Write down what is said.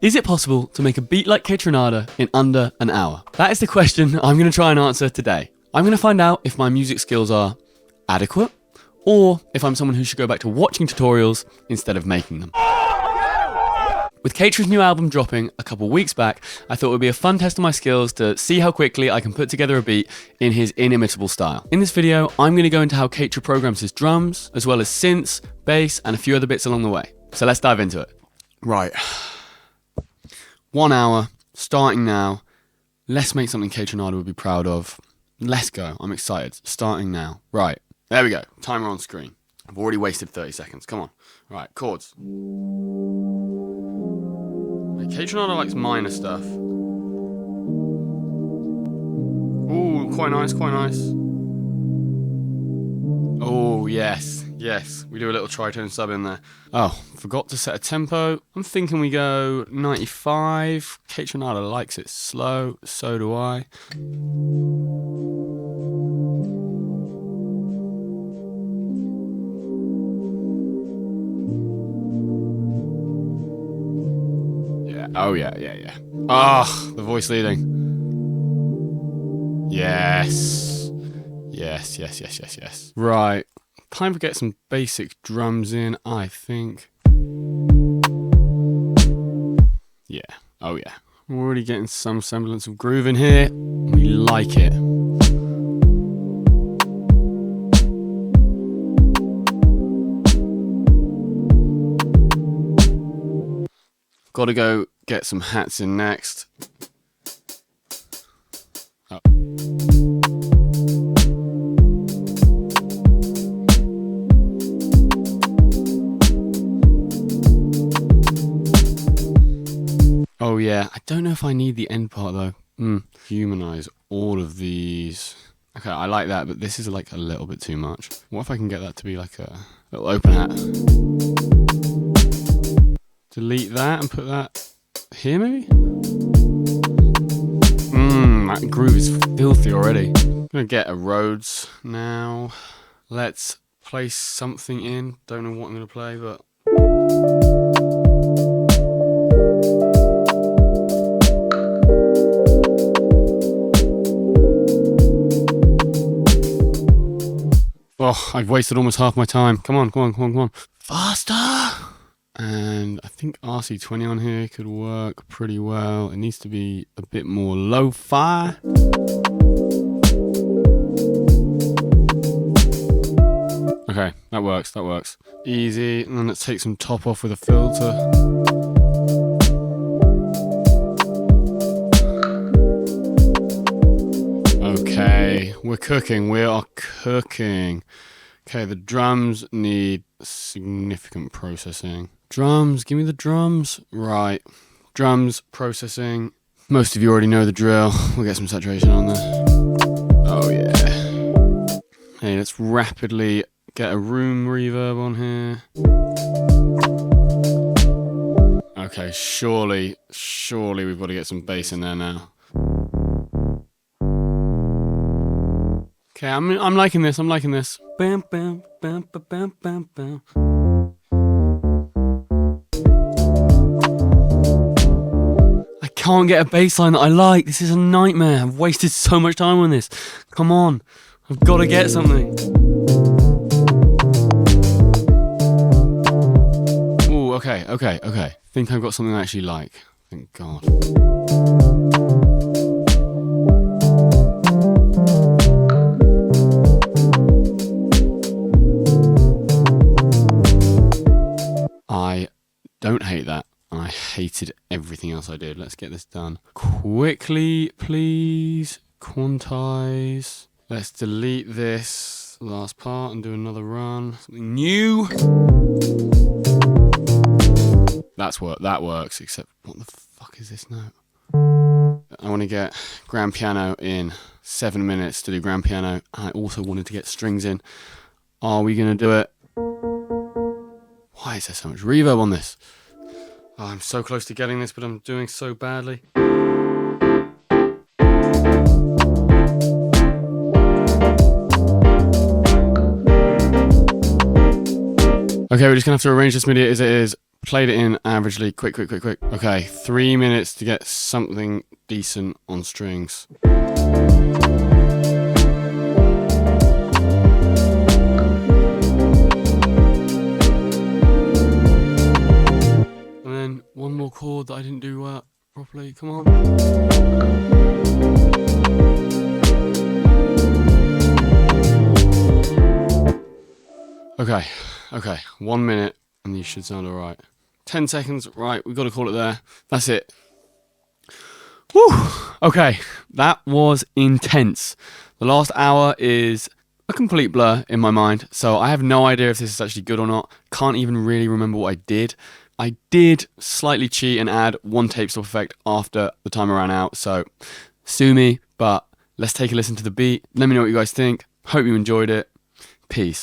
Is it possible to make a beat like Kaytranada in under an hour? That is the question I'm going to try and answer today. I'm going to find out if my music skills are adequate, or if I'm someone who should go back to watching tutorials instead of making them. With Kaytra's new album dropping a couple weeks back, I thought it would be a fun test of my skills to see how quickly I can put together a beat in his inimitable style. In this video, I'm going to go into how Kaytra programs his drums, as well as synths, bass, and a few other bits along the way. So let's dive into it. Right. 1 hour, starting now. Let's make something Kaytranada would be proud of. Let's go. I'm excited. Starting now. Right. There we go. Timer on screen. I've already wasted 30 seconds. Come on. Right. Chords. Kaytranada likes minor stuff. Ooh, quite nice, quite nice. Oh, yes, yes. We do a little tritone sub in there. Oh, forgot to set a tempo. I'm thinking we go 95. Kaytranada likes it slow, so do I. Oh, yeah. Ah, the voice leading. Yes. Yes. Right. Time to get some basic drums in, I think. Yeah. Oh, yeah. We're already getting some semblance of groove in here. We like it. Got to go get some hats in next. Oh. Oh yeah, I don't know if I need the end part though. Humanize all of these. Okay, I like that, but this is like a little bit too much. What if I can get that to be like a little open hat? Delete that and put that here, maybe? That groove is filthy already. I'm gonna get a Rhodes now. Let's place something in. Don't know what I'm gonna play, but... Oh, I've wasted almost half my time. Come on. Faster! And I think RC20 on here could work pretty well. It needs to be a bit more lo-fi. Okay, that works. Easy. And then let's take some top off with a filter. Okay, we are cooking. Okay, the drums need significant processing. Drums, give me the drums. Right, drums, processing. Most of you already know the drill. We'll get some saturation on there. Oh yeah. Hey, let's rapidly get a room reverb on here. Okay, surely we've got to get some bass in there now. Okay, I'm liking this. Bam, bam, bam, bam, bam, bam. I can't get a bass line that I like. This is a nightmare. I've wasted so much time on this. Come on. I've got to get something. Ooh, okay. Think I've got something I actually like. Thank God. I don't hate that. I hated everything else I did. Let's get this done. Quickly, please. Quantize. Let's delete this last part and do another run. Something new. That works, except what the fuck is this note? I want to get grand piano in 7 minutes to do grand piano. I also wanted to get strings in. Are we going to do it? Why is there so much reverb on this? Oh, I'm so close to getting this, but I'm doing so badly. Okay, we're just going to have to arrange this MIDI as it is. Played it in averagely, quick. Okay, 3 minutes to get something decent on strings. And then one more chord that I didn't do properly, come on. Okay, 1 minute and these should sound alright. 10 seconds, right, we've got to call it there. That's it. Woo! Okay, that was intense. The last hour is a complete blur in my mind, so I have no idea if this is actually good or not. Can't even really remember what I did. I did slightly cheat and add one tape stop effect after the timer ran out, so sue me, but let's take a listen to the beat. Let me know what you guys think. Hope you enjoyed it. Peace.